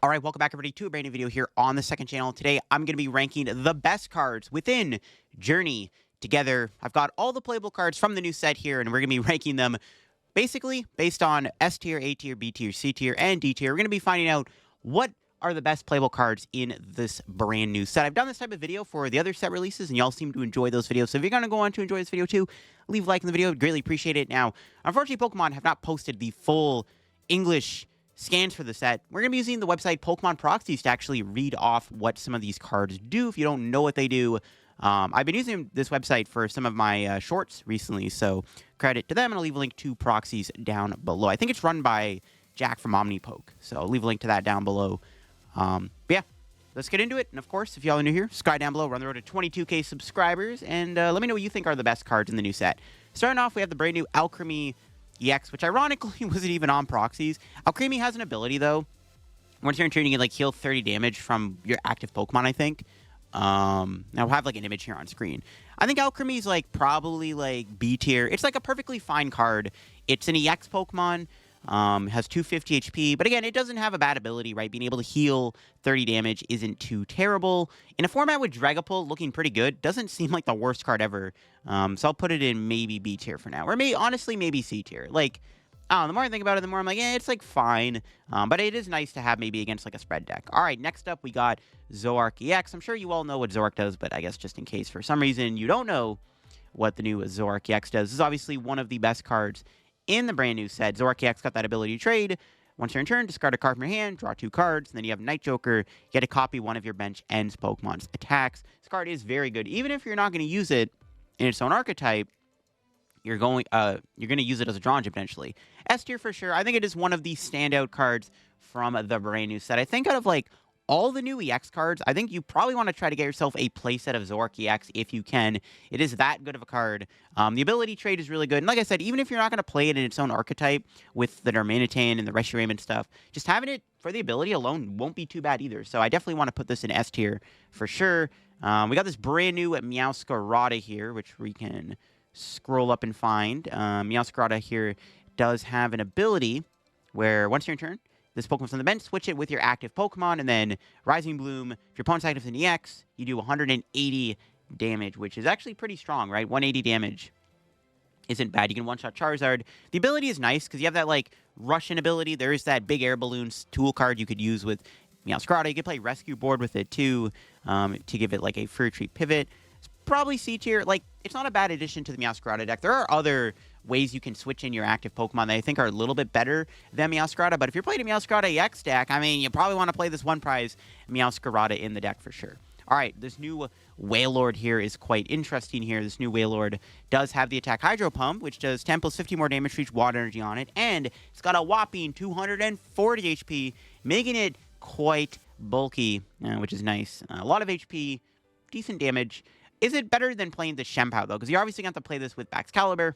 All right, welcome back everybody to a brand new video here on the second channel. Today, I'm going to be ranking the best cards within Journey together. I've got all the playable cards from the new set here, and we're going to be ranking them basically based on S tier, A tier, B tier, C tier, and D tier. We're going to be finding out what are the best playable cards in this brand new set. I've done this type of video for the other set releases, and y'all seem to enjoy those videos. So if you're going to go on to enjoy this video too, leave a like in the video. Greatly appreciate it. Now, unfortunately, Pokemon have not posted the full English scans for the set. We're going to be using the website Pokemon Proxies to actually read off what some of these cards do if you don't know what they do. I've been using this website for some of my shorts recently, so credit to them, and I'll leave a link to Proxies down below. I think it's run by Jack from OmniPoke, so I'll leave a link to that down below. But yeah, let's get into it. And of course, if y'all are new here, subscribe down below. We're on the road to 22K subscribers, and let me know what you think are the best cards in the new set. Starting off, we have the brand new Alcremie EX, which ironically wasn't even on Proxies. Alcremie has an ability, though. Once you're in turn, you can, like, heal 30 damage from your active Pokemon, I think. Now, we'll have, like, an image here on screen. I think Alcremie's, like, probably, like, B tier. It's, like, a perfectly fine card. It's an EX Pokemon. Has 250 HP, but again, it doesn't have a bad ability, right? Being able to heal 30 damage isn't too terrible. In a format with Dragapult looking pretty good, doesn't seem like the worst card ever. So I'll put it in maybe B tier for now, or honestly, maybe C tier. Like, I don't know, the more I think about it, the more I'm like, yeah, it's like fine. But it is nice to have maybe against like a spread deck. All right, next up, we got Zoroark EX. I'm sure you all know what Zoroark does, but I guess just in case for some reason you don't know what the new Zoroark EX does, this is obviously one of the best cards in the brand new set. Zoroark EX got that ability to trade. Once you're in turn, discard a card from your hand, draw 2 cards, and then you have Night Joker. You get to copy one of your bench ends Pokemon's attacks. This card is very good. Even if you're not going to use it in its own archetype, you're going to use it as a draw engine potentially. S tier for sure. I think it is one of the standout cards from the brand new set. I think out of like all the new EX cards, I think you probably want to try to get yourself a playset of Zoroark EX if you can. It is that good of a card. The ability trade is really good. And like I said, even if you're not going to play it in its own archetype with the Darmanitan and the Reshiram and stuff, just having it for the ability alone won't be too bad either. So I definitely want to put this in S tier for sure. We got this brand new Meowscarada here, which we can scroll up and find. Meowscarada here does have an ability where once you're in turn, this Pokemon's on the bench, switch it with your active Pokemon, and then Rising Bloom. If your opponent's active in EX, you do 180 damage, which is actually pretty strong, right? 180 damage isn't bad. You can one-shot Charizard. The ability is nice because you have that, like, Russian ability. There is that big air balloons tool card you could use with Meowscarada. You could play Rescue Board with it, too, to give it, like, a free retreat pivot. It's probably C tier. Like, it's not a bad addition to the Meowscarada deck. There are other ways you can switch in your active Pokemon that I think are a little bit better than Meowscarada, but if you're playing a Meowscarada EX deck, I mean, you probably want to play this one prize Meowscarada in the deck for sure. All right, this new Wailord here is quite interesting here. This new Wailord does have the attack Hydro Pump, which does 10 plus 50 more damage for each water energy on it, and it's got a whopping 240 HP, making it quite bulky, which is nice. A lot of HP, decent damage. Is it better than playing the Shempao, though? Because you're obviously going to have to play this with Baxcalibur.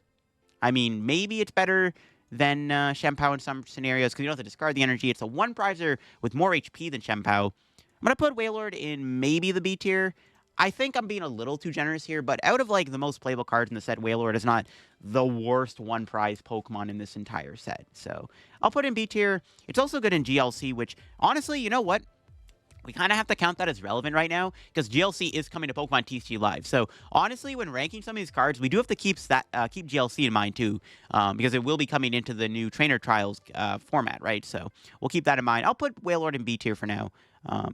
I mean, maybe it's better than Shempao in some scenarios because you don't have to discard the energy. It's a one-prizer with more HP than Shempao. I'm going to put Wailord in maybe the B tier. I think I'm being a little too generous here, but out of, like, the most playable cards in the set, Wailord is not the worst one-prize Pokemon in this entire set. So I'll put in B tier. It's also good in GLC, which, honestly, you know what? We kind of have to count that as relevant right now because GLC is coming to Pokemon TCG Live. So honestly, when ranking some of these cards, we do have to keep GLC in mind too, because it will be coming into the new trainer trials format, right? So we'll keep that in mind. I'll put Wailord in B tier for now.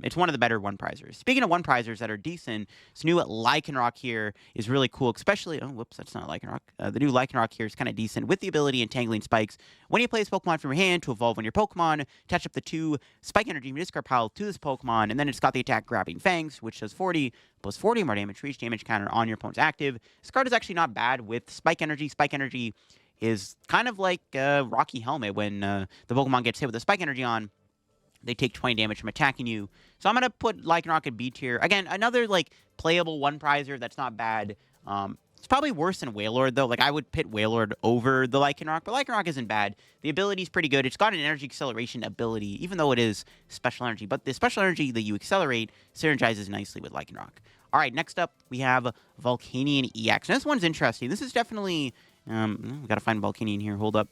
It's one of the better one-prizers. Speaking of one-prizers that are decent, this new Lycanroc here is really cool, especially... Oh, whoops, that's not Lycanroc. The new Lycanroc here is kind of decent with the ability Entangling Spikes. When you play this Pokemon from your hand to evolve on your Pokemon, attach up the 2 Spike Energy from your discard pile to this Pokemon, and then it's got the attack Grabbing Fangs, which does 40 plus 40 more damage for each damage counter on your opponent's active. This card is actually not bad with Spike Energy. Spike Energy is kind of like Rocky Helmet when the Pokemon gets hit with a Spike Energy on. They take 20 damage from attacking you. So I'm going to put Lycanroc in B tier. Again, another, like, playable one-prizer that's not bad. It's probably worse than Wailord, though. Like, I would pit Wailord over the Lycanroc, but Lycanroc isn't bad. The ability's pretty good. It's got an energy acceleration ability, even though it is special energy. But the special energy that you accelerate synergizes nicely with Lycanroc. All right, next up, we have Volcanion EX. Now, this one's interesting. This is definitely... we got to find Volcanion here. Hold up.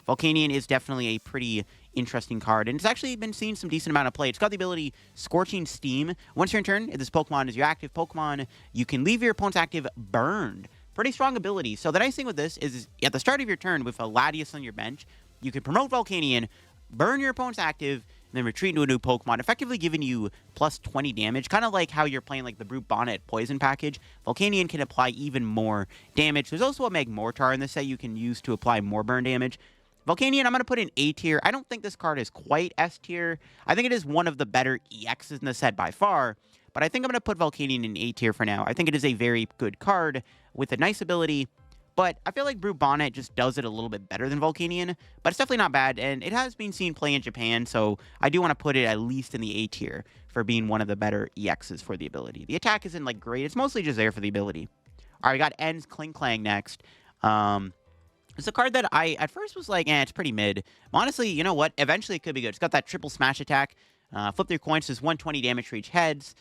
Volcanion is definitely a pretty interesting card, and it's actually been seeing some decent amount of play. It's got the ability Scorching Steam. Once you're in turn, if this Pokemon is your active Pokemon, you can leave your opponent's active burned. Pretty strong ability. So the nice thing with this is at the start of your turn with a Latias on your bench, you can promote Volcanion, burn your opponent's active, and then retreat into a new Pokemon, effectively giving you plus 20 damage, kind of like how you're playing like the Brute Bonnet Poison package. Volcanion can apply even more damage. There's also a Magmortar in this set you can use to apply more burn damage. Volcanion, I'm going to put in A tier. I don't think this card is quite S tier. I think it is one of the better EXs in the set by far, but I think I'm going to put Volcanion in A tier for now. I think it is a very good card with a nice ability, but I feel like Brute Bonnet just does it a little bit better than Volcanion, but it's definitely not bad, and it has been seen play in Japan, so I do want to put it at least in the A tier for being one of the better EXs for the ability. The attack isn't, like, great. It's mostly just there for the ability. All right, we got N's Klinklang next. It's a card that I, at first, was like, it's pretty mid. Honestly, you know what? Eventually, it could be good. It's got that triple smash attack. Flip through coins, does 120 damage for each heads.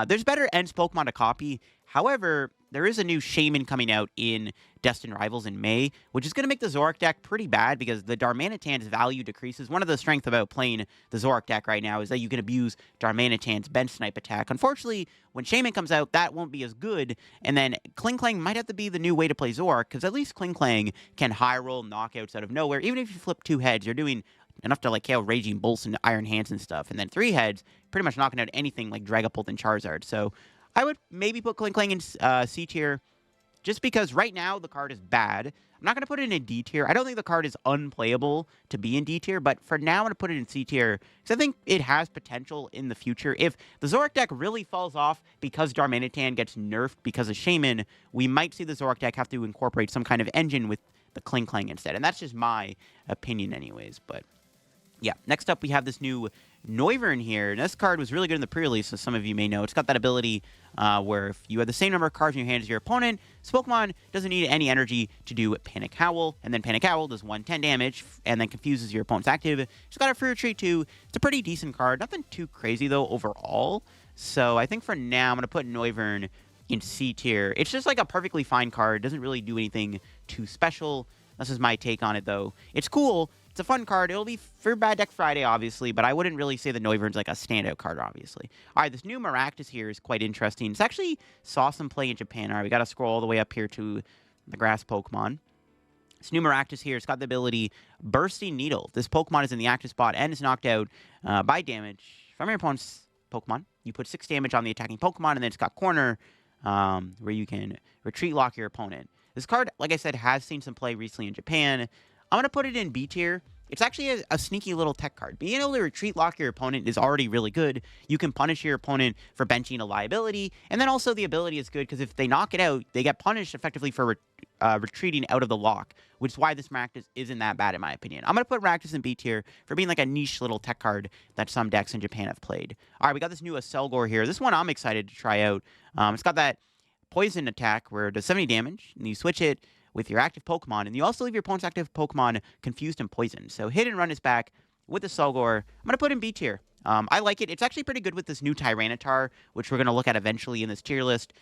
There's better Ends Pokemon to copy. However, there is a new Shaman coming out in Destined Rivals in May, which is going to make the Zoroark deck pretty bad because the Darmanitan's value decreases. One of the strengths about playing the Zoroark deck right now is that you can abuse Darmanitan's bench snipe attack. Unfortunately, when Shaman comes out, that won't be as good, and then Klinklang might have to be the new way to play Zoroark, because at least Klinklang can high roll knockouts out of nowhere. Even if you flip 2 heads, you're doing enough to, like, KO Raging Bolts and Iron Hands and stuff, and then 3 heads, pretty much knocking out anything like Dragapult and Charizard. So I would maybe put Klinklang in C tier, just because right now the card is bad. I'm not going to put it in D tier. I don't think the card is unplayable to be in D tier, but for now I'm going to put it in C tier, because I think it has potential in the future. If the Zoroark deck really falls off because Darmanitan gets nerfed because of Shaman, we might see the Zoroark deck have to incorporate some kind of engine with the Klinklang instead, and that's just my opinion anyways, but yeah. Next up, we have this new Noivern here. And this card was really good in the pre-release, as some of you may know. It's got that ability where if you have the same number of cards in your hand as your opponent, this Pokemon doesn't need any energy to do Panic Howl. And then Panic Howl does 110 damage and then confuses your opponent's active. It's got a free retreat too. It's a pretty decent card. Nothing too crazy, though, overall. So I think for now, I'm going to put Noivern in C tier. It's just like a perfectly fine card. It doesn't really do anything too special. This is my take on it, though. It's cool. It's a fun card. It'll be for Bad Deck Friday, obviously, but I wouldn't really say the Noivern's like a standout card, obviously. All right, this new Maractus here is quite interesting. It's actually saw some play in Japan. All right, we got to scroll all the way up here to the grass Pokemon. This new Maractus here, it's got the ability Bursting Needle. If this Pokemon is in the active spot and is knocked out by damage from your opponent's Pokemon, you put 6 damage on the attacking Pokemon, and then it's got Corner, where you can retreat lock your opponent. This card, like I said, has seen some play recently in Japan. I'm going to put it in B tier. It's actually a sneaky little tech card. Being able to retreat lock your opponent is already really good. You can punish your opponent for benching a liability, and then also the ability is good because if they knock it out, they get punished effectively for retreating out of the lock, which is why this Maractus isn't that bad in my opinion. I'm going to put Maractus in B tier for being like a niche little tech card that some decks in Japan have played. All right, we got this new Accelgor here. This one I'm excited to try out. It's got that poison attack where it does 70 damage, and you switch it with your active Pokemon, and you also leave your opponent's active Pokemon confused and poisoned. So Hit and Run is back with the Accelgor. I'm going to put in B tier. I like it. It's actually pretty good with this new Tyranitar, which we're going to look at eventually in this tier list.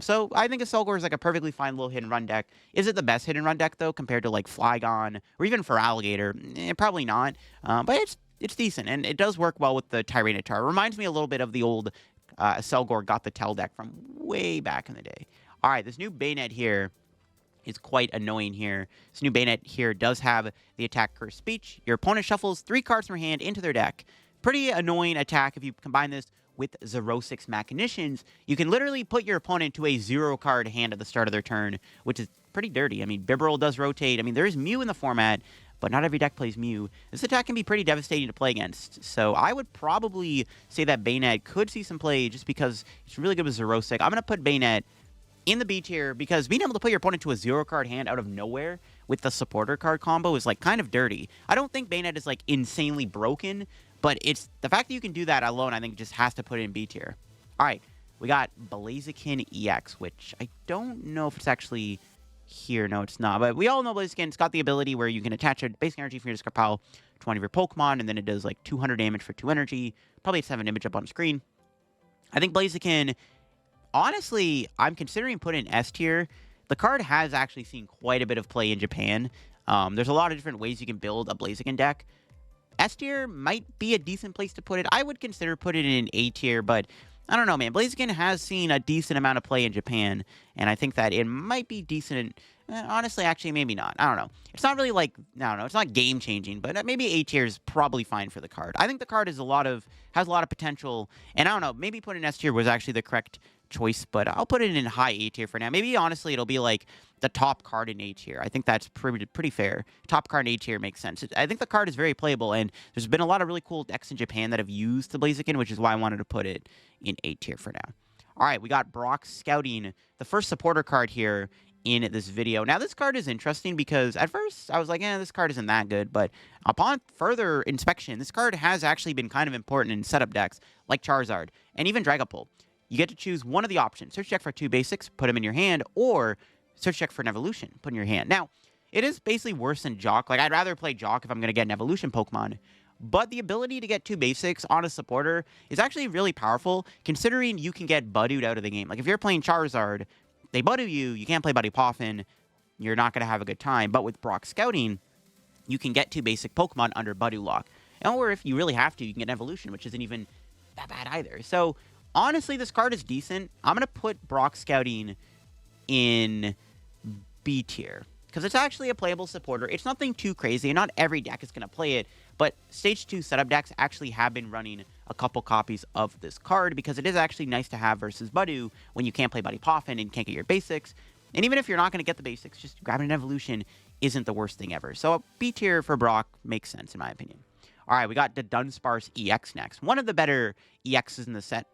So I think Accelgor is like a perfectly fine little hit and run deck. Is it the best hit and run deck, though, compared to like Flygon or even for Alligator? Probably not. But it's decent, and it does work well with the Tyranitar. It reminds me a little bit of the old Accelgor Got the Tell deck from way back in the day. All right, this new Banette here is quite annoying here. This new Banette here does have the attack Curse Speech. Your opponent shuffles 3 cards from hand into their deck. Pretty annoying attack if you combine this with Zoroark's Machinations. You can literally put your opponent to a 0-card hand at the start of their turn, which is pretty dirty. I mean, Bibarel does rotate. I mean, there is Mew in the format, but not every deck plays Mew. This attack can be pretty devastating to play against. So I would probably say that Banette could see some play just because it's really good with Zoroark. I'm going to put Banette in the B tier because being able to put your opponent to a 0-card hand out of nowhere with the supporter card combo is like kind of dirty. I don't think Banette is like insanely broken, but it's the fact that you can do that alone, I think just has to put it in B tier. All right, we got Blaziken EX, which I don't know if it's actually here. No, it's not. But we all know Blaziken. It's got the ability where you can attach a basic energy from your discard pile to one of your Pokemon, and then it does like 200 damage for 2 energy. Probably just have an image up on screen. I think Blaziken, honestly, I'm considering putting S tier. The card has actually seen quite a bit of play in Japan. There's a lot of different ways you can build a Blaziken deck. S tier might be a decent place to put it. I would consider putting it in A tier, but I don't know, man. Blaziken has seen a decent amount of play in Japan, and I think that it might be decent. Honestly, actually, maybe not. I don't know. It's not really like, I don't know, it's not game-changing, but maybe A tier is probably fine for the card. I think the card has a lot of potential, and I don't know, maybe putting S tier was actually the correct choice, but I'll put it in high A tier for now. Maybe, honestly, it'll be like the top card in A tier. I think that's pretty fair. Top card in A tier makes sense. I think the card is very playable, and there's been a lot of really cool decks in Japan that have used the Blaziken, which is why I wanted to put it in A tier for now. All right, we got Brock Scouting, the first supporter card here in this video. Now, this card is interesting because at first I was like, this card isn't that good, but upon further inspection, this card has actually been kind of important in setup decks like Charizard and even Dragapult. You get to choose one of the options. Search deck for 2 basics, put them in your hand, or search deck for an evolution, put in your hand. Now, it is basically worse than Jock. Like, I'd rather play Jock if I'm going to get an evolution Pokemon. But the ability to get 2 basics on a supporter is actually really powerful, considering you can get Budooed out of the game. Like, if you're playing Charizard, they Budoo you, you can't play Buddy Poffin, you're not going to have a good time. But with Brock Scouting, you can get 2 basic Pokemon under Budoo lock. Or if you really have to, you can get an evolution, which isn't even that bad either. So, honestly, this card is decent. I'm going to put Brock Scouting in B tier, because it's actually a playable supporter. It's nothing too crazy, and not every deck is going to play it, but Stage 2 setup decks actually have been running a couple copies of this card, because it is actually nice to have versus Budoo when you can't play Buddy Poffin and can't get your basics. And even if you're not going to get the basics, just grabbing an evolution isn't the worst thing ever. So B tier for Brock makes sense, in my opinion. All right, we got the Dudunsparce EX next. One of the better EXs in the set.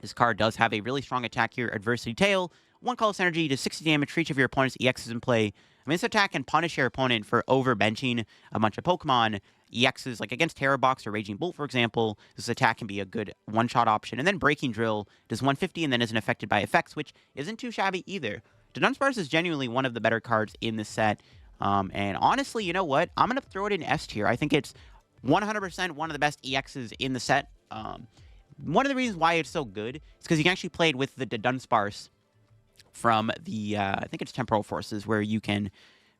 This card does have a really strong attack here, Adversity Tail. 1 colorless energy to 60 damage for each of your opponent's EXs in play. I mean, this attack can punish your opponent for overbenching a bunch of Pokemon. EXs, like against Terra Box or Raging Bolt, for example, this attack can be a good one-shot option. And then Breaking Drill does 150 and then isn't affected by effects, which isn't too shabby either. Dudunsparce is genuinely one of the better cards in this set. And honestly, you know what? I'm going to throw it in S tier. I think it's 100% one of the best EXs in the set. One of the reasons why it's so good is because you can actually play it with the Dudunsparce from the, I think it's Temporal Forces, where you can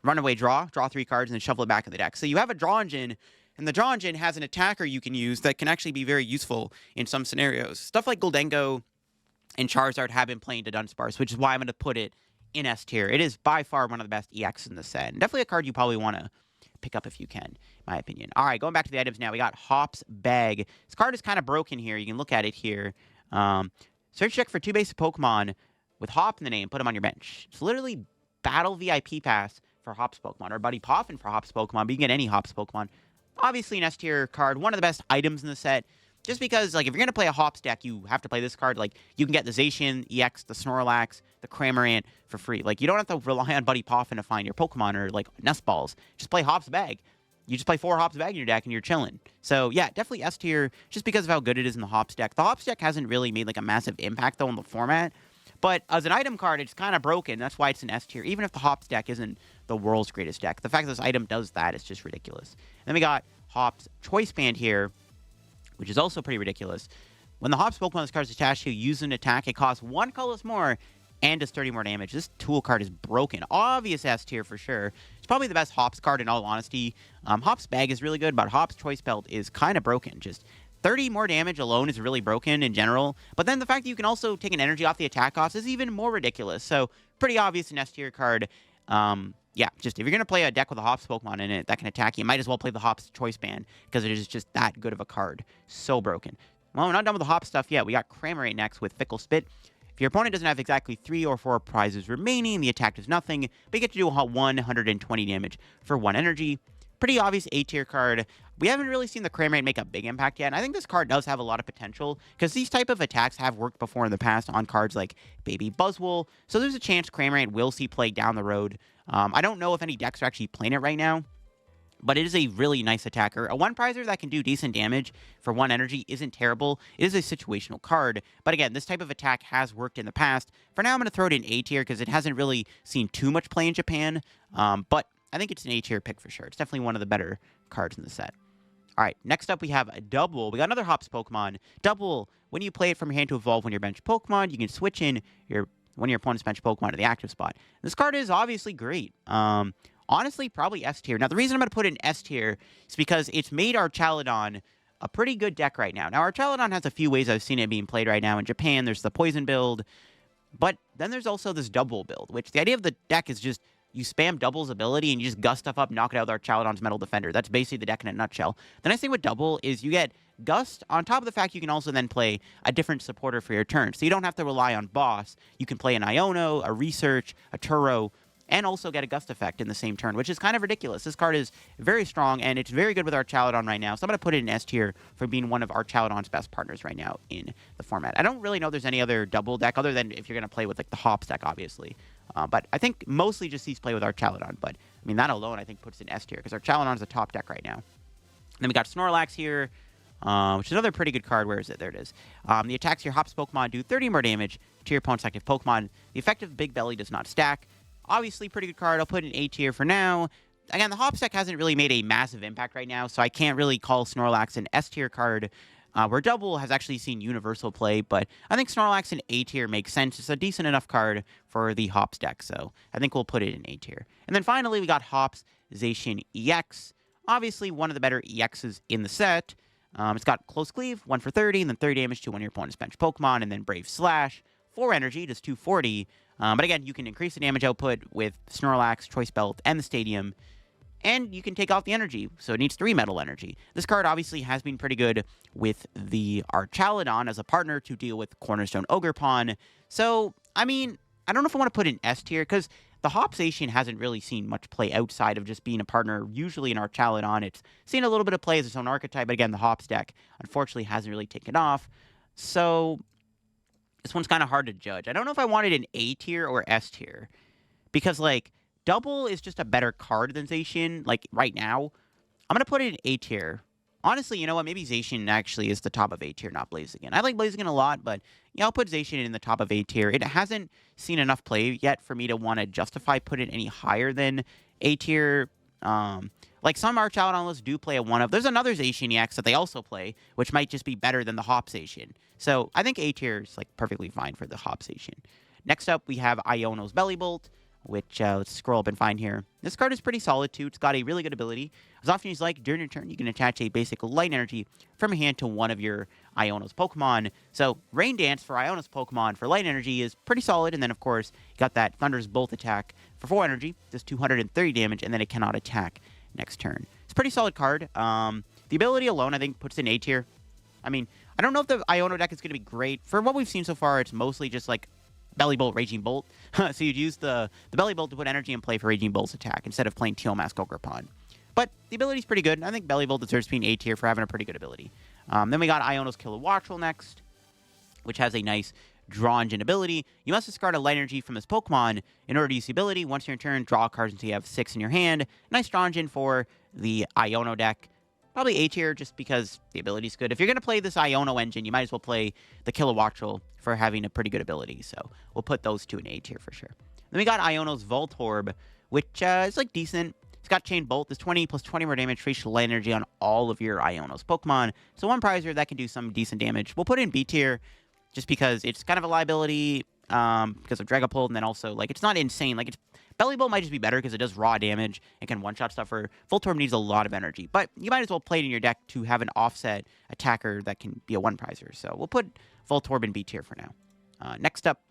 run away, draw 3 cards, and then shuffle it back in the deck. So you have a draw engine, and the draw engine has an attacker you can use that can actually be very useful in some scenarios. Stuff like Goldengo and Charizard have been playing Dudunsparce, which is why I'm going to put it in S tier. It is by far one of the best EX in the set, and definitely a card you probably want to pick up if you can, in my opinion. All right, going back to the items now, we got Hop's Bag. This card is kind of broken here. You can look at it here. Search deck for 2 basic Pokemon with Hop in the name, put them on your bench. It's literally Battle VIP Pass for Hop's Pokemon, or Buddy Poffin for Hop's Pokemon, but you can get any Hop's Pokemon. Obviously an S tier card, one of the best items in the set, just because, like, if you're going to play a Hops deck, you have to play this card. Like, you can get the Zacian EX, the Snorlax, the Cramorant for free. Like, you don't have to rely on Buddy Poffin to find your Pokemon or, like, Nest Balls. Just play Hop's Bag. You just play 4 Hops Bag in your deck and you're chilling. So, yeah, definitely S tier, just because of how good it is in the Hops deck. The Hops deck hasn't really made, like, a massive impact, though, on the format. But as an item card, it's kind of broken. That's why it's an S tier, even if the Hops deck isn't the world's greatest deck. The fact that this item does that is just ridiculous. And then we got Hop's Choice Band here, which is also pretty ridiculous. When the Hop's Pokemon this card is attached to, use an attack, it costs 1 colorless more and does 30 more damage. This tool card is broken. Obvious S tier for sure. It's probably the best Hops card in all honesty. Hop's Bag is really good, but Hop's Choice Belt is kind of broken. Just 30 more damage alone is really broken in general. But then the fact that you can also take an energy off the attack cost is even more ridiculous. So, pretty obvious an S tier card. Yeah, just if you're going to play a deck with a Hops Pokemon in it that can attack you, might as well play the Hops Choice Band, because it is just that good of a card. So broken. Well, we're not done with the Hops stuff yet. We got Cramorant next with Fickle Spit. If your opponent doesn't have exactly 3 or 4 prizes remaining, the attack does nothing, but you get to do 120 damage for 1 energy. Pretty obvious A tier card. We haven't really seen the Cramorant make a big impact yet, and I think this card does have a lot of potential, because these type of attacks have worked before in the past on cards like Baby Buzzwole, so there's a chance Cramorant will see play down the road. I don't know if any decks are actually playing it right now, but it is a really nice attacker. A 1-prizer that can do decent damage for 1 energy isn't terrible. It is a situational card, but again, this type of attack has worked in the past. For now, I'm going to throw it in A tier, because it hasn't really seen too much play in Japan, but I think it's an A tier pick for sure. It's definitely one of the better cards in the set. All right, next up we have Dubwool. We got another Hops Pokemon. Dubwool, when you play it from your hand to evolve when your bench Pokemon, you can switch in one of your opponent's bench Pokemon to the active spot. This card is obviously great. Honestly, probably S tier. Now, the reason I'm going to put it in S tier is because it's made our Chaladon a pretty good deck right now. Now, our Chaladon has a few ways I've seen it being played right now. In Japan, there's the Poison build, but then there's also this Dubwool build, which the idea of the deck is just you spam Dubwool's ability and you just gust stuff up, knock it out with our Chaladon's Metal Defender. That's basically the deck in a nutshell. The nice thing with Dubwool is you get Gust on top of the fact you can also then play a different supporter for your turn. So you don't have to rely on Boss. You can play an Iono, a Research, a Turo, and also get a Gust effect in the same turn, which is kind of ridiculous. This card is very strong, and it's very good with our Chaladon right now. So I'm going to put it in S tier for being one of our Chaladon's best partners right now in the format. I don't really know there's any other Dubwool deck other than if you're going to play with like the Hops deck, obviously. But I think mostly just sees play with our Chaladon. But, I mean, that alone I think puts it in S tier because our Chaladon is the top deck right now. And then we got Snorlax here, which is another pretty good card. Where is it? There it is. The attacks your Hops Pokemon do 30 more damage to your opponent's active Pokemon. The effective Big Belly does not stack. Obviously, pretty good card. I'll put it in A tier for now. Again, the Hops deck hasn't really made a massive impact right now, so I can't really call Snorlax an S tier card, where Dubwool has actually seen universal play, but I think Snorlax in A tier makes sense. It's a decent enough card for the Hops deck, so I think we'll put it in A tier. And then finally, we got Hops Zacian EX. Obviously, one of the better EXs in the set. It's got Close Cleave, 1 for 30, and then 30 damage to one of your opponent's bench Pokemon, and then Brave Slash, 4 energy, does 240. But again, you can increase the damage output with Snorlax, Choice Belt, and the Stadium, and you can take off the energy, so it needs 3 metal energy. This card obviously has been pretty good with the Chaladon as a partner to deal with Cornerstone Ogerpon. So, I mean, I don't know if I want to put it in S tier, because the Hops Zacian hasn't really seen much play outside of just being a partner. Usually in our Chaladon, it's seen a little bit of play as its own archetype, but again, the Hops deck, unfortunately, hasn't really taken off. So this one's kind of hard to judge. I don't know if I want it in A tier or S tier, because, like, Dubwool is just a better card than Zacian, like, right now. I'm going to put it in A tier. Honestly, you know what? Maybe Zacian actually is the top of A tier, not Blaziken. I like Blaziken a lot, but yeah, I'll put Zacian in the top of A tier. It hasn't seen enough play yet for me to want to justify putting it any higher than A tier. Like, some Arch Chaladon lists do play a one of. There's another Zacian EX that they also play, which might just be better than the Hops Zacian. So I think A tier is, like, perfectly fine for the Hops Zacian. Next up, we have Iono's Bellibolt, which, let's scroll up and find here. This card is pretty solid, too. It's got a really good ability. As often as you like, during your turn, you can attach a basic light energy from your hand to one of your Iono's Pokemon. So, Rain Dance for Iono's Pokemon for light energy is pretty solid. And then, of course, you got that Thunder's Bolt attack for 4 energy, does 230 damage, and then it cannot attack next turn. It's a pretty solid card. The ability alone, I think, puts it in A tier. I mean, I don't know if the Iono deck is going to be great. For what we've seen so far, it's mostly just, like, Bellibolt, Raging Bolt. So you'd use the Bellibolt to put energy in play for Raging Bolt's attack instead of playing Teal Mask Ogerpon. But the ability's pretty good. I think Bellibolt deserves to be in A tier for having a pretty good ability. Then we got Iono's Kilowattrel next, which has a nice draw engine ability. You must discard a light energy from this Pokemon in order to use the ability. Once you're in turn, draw cards until you have 6 in your hand. Nice draw engine for the Iono deck. Probably A tier just because the ability's good. If you're going to play this Iono engine, you might as well play the Kilowattrel for having a pretty good ability. So we'll put those two in A tier for sure. Then we got Iono's Voltorb, which is, like, decent. It's got Chain Bolt. There's 20 plus 20 more damage for each light energy on all of your Iono's Pokemon. So one prizer that can do some decent damage. We'll put it in B tier just because it's kind of a liability because of Dragapult, and then also, like, it's not insane. Like, it's Bellibolt might just be better because it does raw damage and can one-shot stuff. Voltorb needs a lot of energy, but you might as well play it in your deck to have an offset attacker that can be a one-prizer. So we'll put Voltorb in B tier for now. Next up,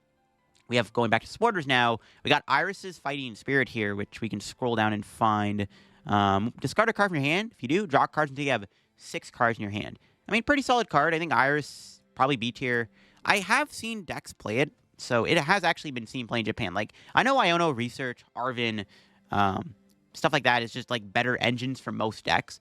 we have, going back to supporters now, we got Iris's Fighting Spirit here, which we can scroll down and find. Discard a card from your hand. If you do, draw cards until you have 6 cards in your hand. I mean, pretty solid card. I think Iris, probably B tier. I have seen decks play it, so it has actually been seen playing in Japan. Like, I know Iono, Research, Arvin, stuff like that is just, like, better engines for most decks.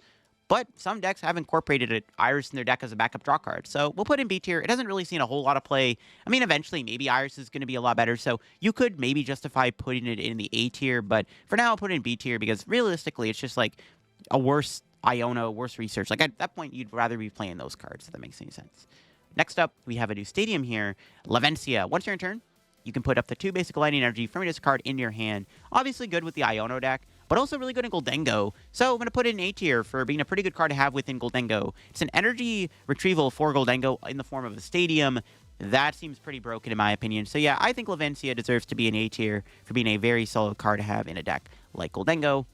But some decks have incorporated Iris in their deck as a backup draw card. So we'll put in B tier. It hasn't really seen a whole lot of play. I mean, eventually, maybe Iris is going to be a lot better. So you could maybe justify putting it in the A tier. But for now, I'll put it in B tier because realistically, it's just, like, a worse Iono, worse Research. Like, at that point, you'd rather be playing those cards, if that makes any sense. Next up, we have a new Stadium here. Lavencia. Once you're in turn, you can put up to 2 basic lightning energy from your discard into your hand. Obviously good with the Iono deck, but also really good in Goldengo. So I'm going to put it in A tier for being a pretty good card to have within Goldengo. It's an energy retrieval for Goldengo in the form of a Stadium. That seems pretty broken in my opinion. So yeah, I think Lavencia deserves to be in A tier for being a very solid card to have in a deck like Goldengo.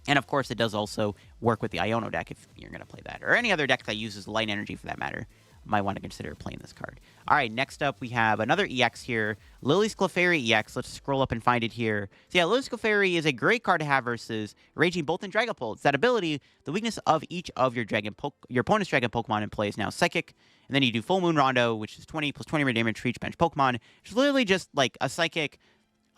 And, of course, it does also work with the Iono deck if you're going to play that. Or any other deck that uses Light Energy, for that matter. Might want to consider playing this card. All right, next up, we have another EX here. Lillie's Clefairy EX. Let's scroll up and find it here. So, yeah, Lillie's Clefairy is a great card to have versus Raging Bolt and Dragapult. It's that ability, the weakness of each of your opponent's Dragon Pokemon in play is now Psychic. And then you do Full Moon Rondo, which is 20 plus 20 more damage for each bench Pokemon. It's literally just like a Psychic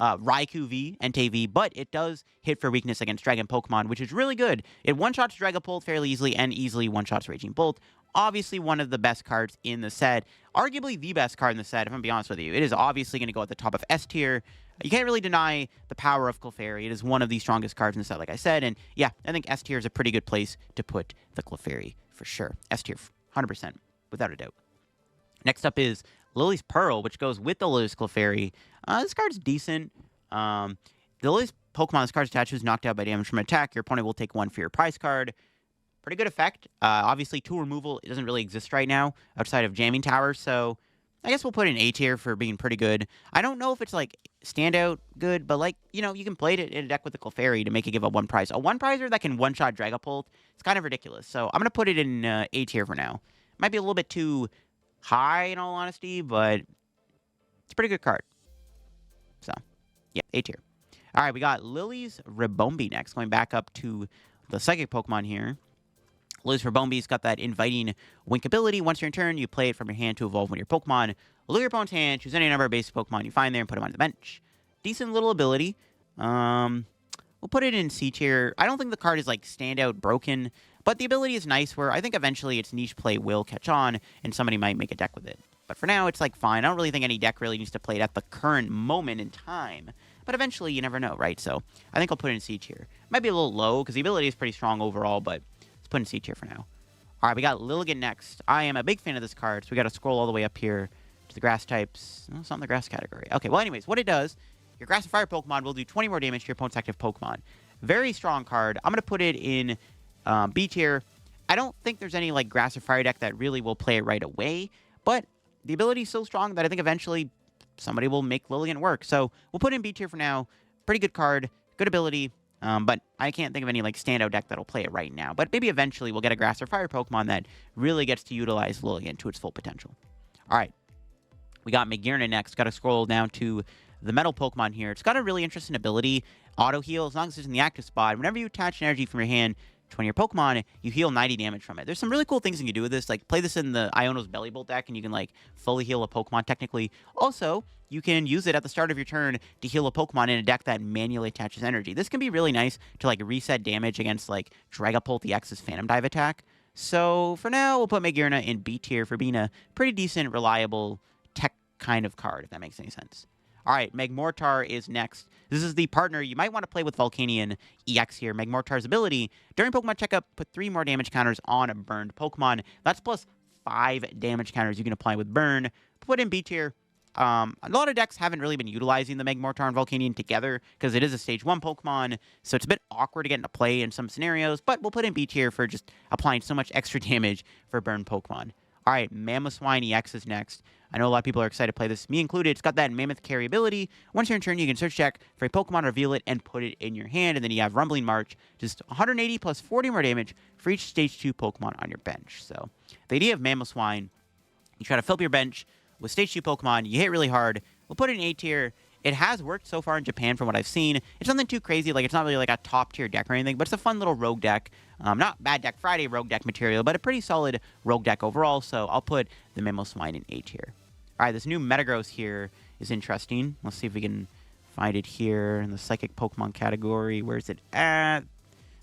Raikou V, Entei V, but it does hit for weakness against Dragon Pokemon, which is really good. It one-shots Dragapult fairly easily and easily one-shots Raging Bolt. Obviously one of the best cards in the set. Arguably the best card in the set, if I'm being honest with you. It is obviously going to go at the top of S tier. You can't really deny the power of Clefairy. It is one of the strongest cards in the set, like I said. And yeah, I think S tier is a pretty good place to put the Clefairy for sure. S tier, 100%, without a doubt. Next up is Lillie's Pearl, which goes with the Lillie's Clefairy. This card's decent. The Lillie's Pokemon, this card's attached is knocked out by damage from an attack. Your opponent will take one for your prize card. Pretty good effect. Obviously, tool removal, it doesn't really exist right now outside of Jamming Tower, so I guess we'll put it in A tier for being pretty good. I don't know if it's, like, standout good, but, like, you know, you can play it in a deck with the Clefairy to make it give up one prize. A one-prizer that can one-shot Dragapult, it's kind of ridiculous. So I'm going to put it in A tier for now. Might be a little bit too high, in all honesty, but it's a pretty good card. So, yeah, A tier. All right, we got Lillie's Ribombee next, going back up to the Psychic Pokemon here. Lillie's Ribombee's got that inviting Wink ability. Once you're in turn, you play it from your hand to evolve one of your Pokemon. Look at your opponent's hand, choose any number of basic Pokemon you find there, and put them on the bench. Decent little ability. We'll put it in C tier. I don't think the card is, like, standout broken, but the ability is nice where I think eventually its niche play will catch on, and somebody might make a deck with it. But for now, it's, like, fine. I don't really think any deck really needs to play it at the current moment in time. But eventually, you never know, right? So I think I'll put it in C tier. Might be a little low, because the ability is pretty strong overall, but let's put it in C tier for now. All right, we got Lilligant next. I am a big fan of this card, so we got to scroll all the way up here to the grass types. No, it's not in the grass category. Okay, well, anyways, what it does, your grass and fire Pokemon will do 20 more damage to your opponent's active Pokemon. Very strong card. I'm going to put it in B tier. I don't think there's any, like, grass or fire deck that really will play it right away, but the ability is so strong that I think eventually somebody will make Lilligant work. So we'll put it in B tier for now. Pretty good card, good ability, but I can't think of any, like, standout deck that'll play it right now. But maybe eventually we'll get a grass or fire Pokemon that really gets to utilize Lilligant to its full potential. All right, we got Magearna next. Got to scroll down to the metal Pokemon here. It's got a really interesting ability, auto heal, as long as it's in the active spot. Whenever you attach energy from your hand to one of your Pokemon, you heal 90 damage from it. There's some really cool things you can do with this. Like, play this in the Iono's Bellibolt deck, and you can, like, fully heal a Pokemon, technically. Also, you can use it at the start of your turn to heal a Pokemon in a deck that manually attaches energy. This can be really nice to, like, reset damage against, like, Dragapult EX's Phantom Dive attack. So, for now, we'll put Magearna in B tier for being a pretty decent, reliable tech kind of card, if that makes any sense. All right, Magmortar is next. This is the partner you might want to play with Volcanion EX here. Magmortar's ability, during Pokemon checkup, put 3 more damage counters on a burned Pokemon. That's plus 5 damage counters you can apply with Burn. Put in B tier. A lot of decks haven't really been utilizing the Magmortar and Volcanion together because it is a Stage 1 Pokemon, so it's a bit awkward to get into play in some scenarios, but we'll put in B tier for just applying so much extra damage for burned Pokemon. All right, Mamoswine EX is next. I know a lot of people are excited to play this, me included. It's got that Mammoth Carry ability. Once you're in turn, you can search check for a Pokemon, reveal it, and put it in your hand. And then you have Rumbling March, just 180 plus 40 more damage for each Stage 2 Pokemon on your bench. So the idea of Mamoswine, you try to fill up your bench with Stage 2 Pokemon, you hit really hard. We'll put it in A tier. It has worked so far in Japan from what I've seen. It's nothing too crazy. Like, it's not really like a top-tier deck or anything, but it's a fun little rogue deck. Not bad deck Friday rogue deck material, but a pretty solid rogue deck overall, so I'll put the Mamoswine in A tier. All right, this new Metagross here is interesting. Let's see if we can find it here in the Psychic Pokemon category. Where's it at?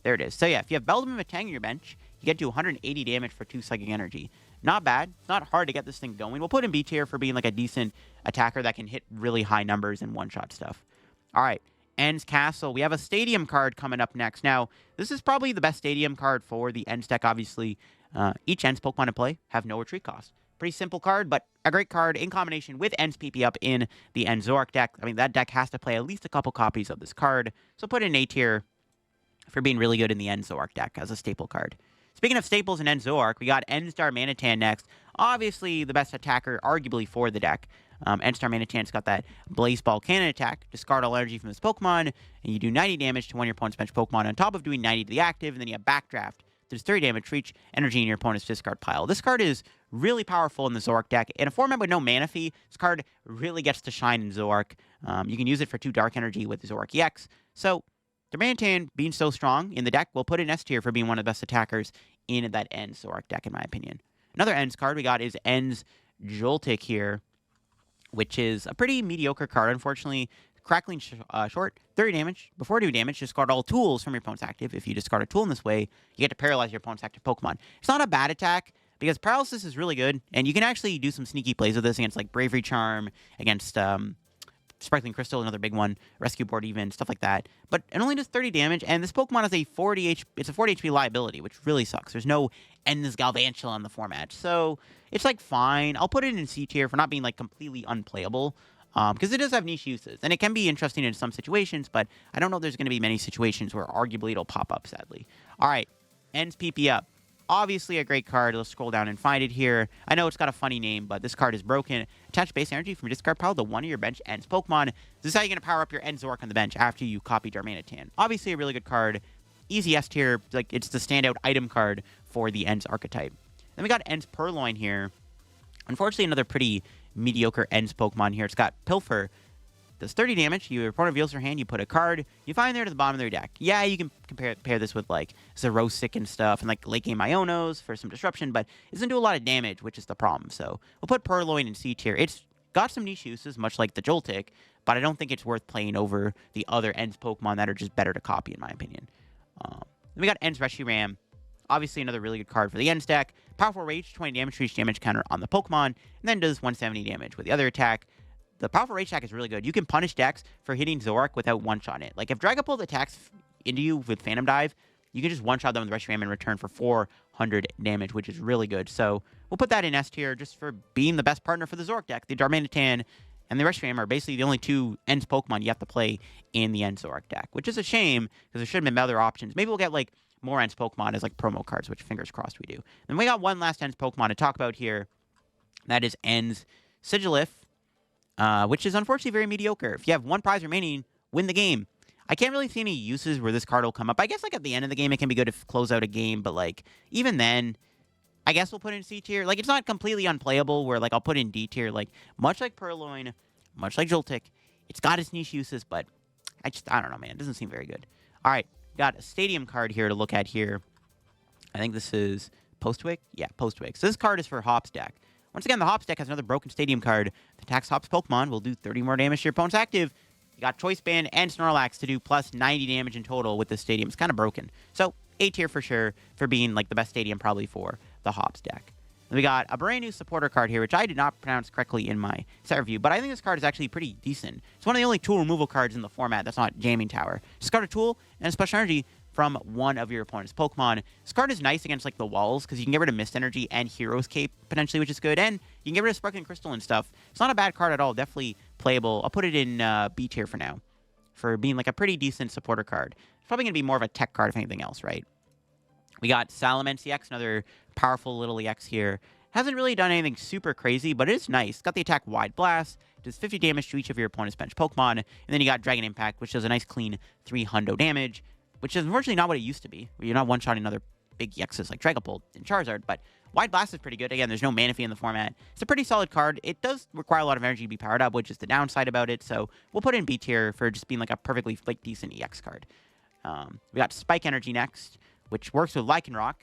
There it is. So yeah, if you have Beldum and Matang on your bench, you get to 180 damage for 2 Psychic Energy. Not bad. It's not hard to get this thing going. We'll put in B tier for being like a decent attacker that can hit really high numbers and one-shot stuff. All right, N's Castle. We have a Stadium card coming up next. Now, this is probably the best Stadium card for the N's deck, obviously. Each N's Pokemon in play have no retreat cost. Pretty simple card, but a great card in combination with N's PP up in the N Zoroark deck. I mean, that deck has to play at least a couple copies of this card. So put it in A tier for being really good in the N Zoroark deck as a staple card. Speaking of staples in N Zoroark, we got N's Darmanitan next. Obviously, the best attacker, arguably, for the deck. And Darmanitan's got that Blaze Ball Cannon attack. Discard all energy from this Pokemon, and you do 90 damage to one of your opponent's bench Pokemon on top of doing 90 to the active, and then you have Backdraft. There's 30 damage for each energy in your opponent's discard pile. This card is really powerful in the Zoroark deck. In a format with no mana fee, this card really gets to shine in Zoroark. You can use it for 2 Dark Energy with the Zoroark EX. So, Darmanitan being so strong in the deck, we'll put in S tier for being one of the best attackers in that N Zoroark deck, in my opinion. Another N's card we got is N's Joltik here, which is a pretty mediocre card, unfortunately. Crackling short, 30 damage. Before doing damage, discard all tools from your opponent's active. If you discard a tool in this way, you get to paralyze your opponent's active Pokemon. It's not a bad attack, because paralysis is really good, and you can actually do some sneaky plays with this against, like, Bravery Charm, against Sparkling Crystal, another big one, Rescue Board even, stuff like that. But it only does 30 damage, and this Pokemon is a 40 HP liability, which really sucks. There's no Endless Galvantula in the format, so it's, like, fine. I'll put it in C tier for not being, like, completely unplayable. Because it does have niche uses, and it can be interesting in some situations, but I don't know if there's going to be many situations where arguably it'll pop up, sadly. All right, Ends PP up. Obviously a great card. Let's scroll down and find it here. I know it's got a funny name, but this card is broken. Attach base energy from your discard pile to one of your bench Ends Pokemon. This is how you're going to power up your End Zoroark on the bench after you copy Darmanitan. Obviously a really good card. Easy S tier. Like, it's the standout item card for the Ends archetype. Then we got Ends Purloin here. Unfortunately, another pretty mediocre Ends Pokemon here. It's got Pilfer. Does 30 damage. Your opponent reveals their hand. You put a card. You find there to the bottom of their deck. Yeah, you can pair this with, like, Zerosic and stuff, and, like, late game Ionos for some disruption, but it doesn't do a lot of damage, which is the problem. So we'll put Purloin in C tier. It's got some niche uses, much like the Joltik, but I don't think it's worth playing over the other Ends Pokemon that are just better to copy, in my opinion. Then we got Ends Reshiram. Obviously, another really good card for the Ends deck. Powerful Rage, 20 damage for each damage counter on the Pokemon, and then does 170 damage with the other attack. The Powerful Rage attack is really good. You can punish decks for hitting Zoroark without one-shotting it. Like, if Dragapult attacks into you with Phantom Dive, you can just one-shot them with Reshiram in return for 400 damage, which is really good. So we'll put that in S tier just for being the best partner for the Zoroark deck. The Darmanitan and the Reshiram are basically the only 2 Ends Pokemon you have to play in the Ends Zoroark deck, which is a shame, because there should have been other options. Maybe we'll get, like, more Ends Pokemon as, like, promo cards, which fingers crossed we do. Then we got one last Ends Pokemon to talk about here. That is Ends Sigilyph, which is unfortunately very mediocre. If you have 1 prize remaining, win the game. I can't really see any uses where this card will come up. I guess, like, at the end of the game, it can be good to close out a game, but, like, even then, I guess we'll put it in C tier. Like, it's not completely unplayable where, like, I'll put it in D tier. Like, much like Purloin, much like Joltik, it's got its niche uses, but I don't know, man. It doesn't seem very good. All right. Got a Stadium card here to look at here. I think this is Postwick? Yeah, Postwick. So this card is for Hop's deck. Once again, the Hop's deck has another broken Stadium card. If attacks Hop's Pokemon, will do 30 more damage to your opponent's active. You got Choice Band and Snorlax to do plus 90 damage in total with this Stadium. It's kind of broken. So A tier for sure for being, like, the best Stadium probably for the Hop's deck. Then we got a brand new supporter card here, which I did not pronounce correctly in my set review, but I think this card is actually pretty decent. It's one of the only tool removal cards in the format that's not Jamming Tower. Discard a tool and a special energy from one of your opponent's Pokemon. This card is nice against, like, the walls, because you can get rid of Mist Energy and Hero's Cape, potentially, which is good, and you can get rid of Sparkling Crystal and stuff. It's not a bad card at all, definitely playable. I'll put it in B tier for now, for being, like, a pretty decent supporter card. It's probably going to be more of a tech card, if anything else, right? We got Salamence EX, another powerful little EX here. Hasn't really done anything super crazy, but it is nice. Got the attack Wide Blast, does 50 damage to each of your opponent's bench Pokemon, and then you got Dragon Impact, which does a nice clean 300 damage, which is unfortunately not what it used to be, where you're not one-shotting other big EXs like Dragapult and Charizard, but Wide Blast is pretty good. Again, there's no mana fee in the format. It's a pretty solid card. It does require a lot of energy to be powered up, which is the downside about it, so we'll put it in B tier for just being, like, a perfectly, like, decent EX card. We got Spike Energy next, which works with Lycanroc.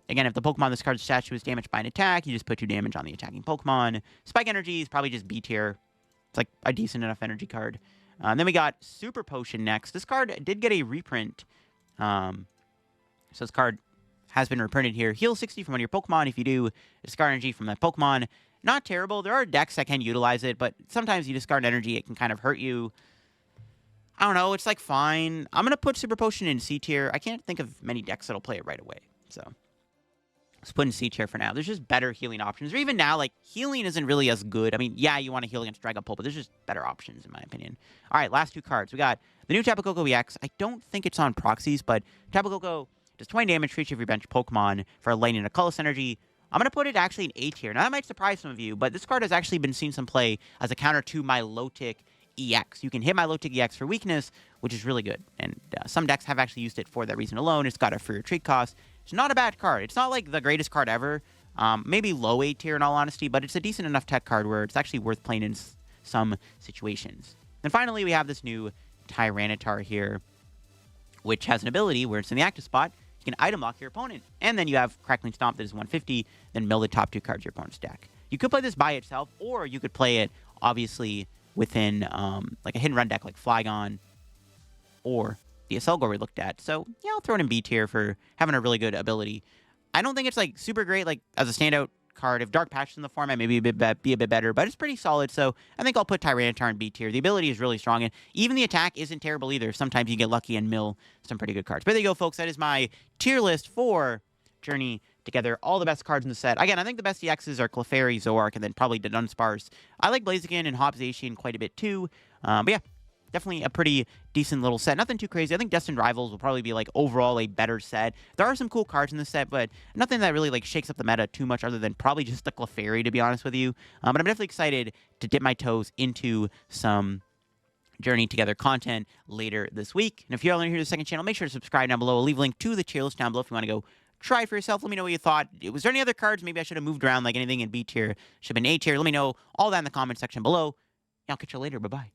Again, if the Pokemon this card's statue is damaged by an attack, you just put 2 damage on the attacking Pokemon. Spike Energy is probably just B tier. It's, like, a decent enough energy card. Then we got Super Potion next. This card did get a reprint. So this card has been reprinted here. Heal 60 from one of your Pokemon. If you do, discard energy from that Pokemon. Not terrible. There are decks that can utilize it, but sometimes you discard energy, it can kind of hurt you. I don't know. It's, like, fine. I'm going to put Super Potion in C tier. I can't think of many decks that'll play it right away. So let's put in C tier for now. There's just better healing options. Or even now, like, healing isn't really as good. I mean, yeah, you want to heal against Dragapult, but there's just better options, in my opinion. All right, last 2 cards. We got the new Tapu Koko EX. I don't think it's on proxies, but Tapu Koko does 20 damage for each of your bench Pokemon for a Lightning and a Colorless Energy. I'm going to put it actually in A tier. Now, that might surprise some of you, but this card has actually been seen some play as a counter to my Milotic EX. You can hit my Milotic EX for weakness, which is really good. And some decks have actually used it for that reason alone. It's got a free retreat cost. It's not a bad card. It's not like the greatest card ever. Maybe low A tier in all honesty, but it's a decent enough tech card where it's actually worth playing in some situations. And finally, we have this new Tyranitar here, which has an ability where it's in the active spot. You can item lock your opponent. And then you have Crackling Stomp that is 150, then mill the top 2 cards of your opponent's deck. You could play this by itself, or you could play it, obviously, within like a hit and run deck like Flygon or the Accelgor we looked at. So, yeah, I'll throw it in B tier for having a really good ability. I don't think it's, like, super great, like, as a standout card. If Dark Patch in the format, maybe be a bit better, but it's pretty solid, so I think I'll put Tyranitar in B tier. The ability is really strong, and even the attack isn't terrible either. Sometimes you get lucky and mill some pretty good cards. But there you go, folks. That is my tier list for Journey Together. All the best cards in the set. Again, I think the best EXs are Clefairy, Zoroark, and then probably Dudunsparce. I like Blaziken and Zacian quite a bit too, but yeah. Definitely a pretty decent little set. Nothing too crazy. I think Destined Rivals will probably be, like, overall a better set. There are some cool cards in the set, but nothing that really, like, shakes up the meta too much other than probably just the Clefairy, to be honest with you. But I'm definitely excited to dip my toes into some Journey Together content later this week. And if you're all new here to the second channel, make sure to subscribe down below. I'll leave a link to the tier list down below if you want to go try it for yourself. Let me know what you thought. Was there any other cards maybe I should have moved around, like anything in B tier? Should have been A tier. Let me know all that in the comment section below. I'll catch you later. Bye-bye.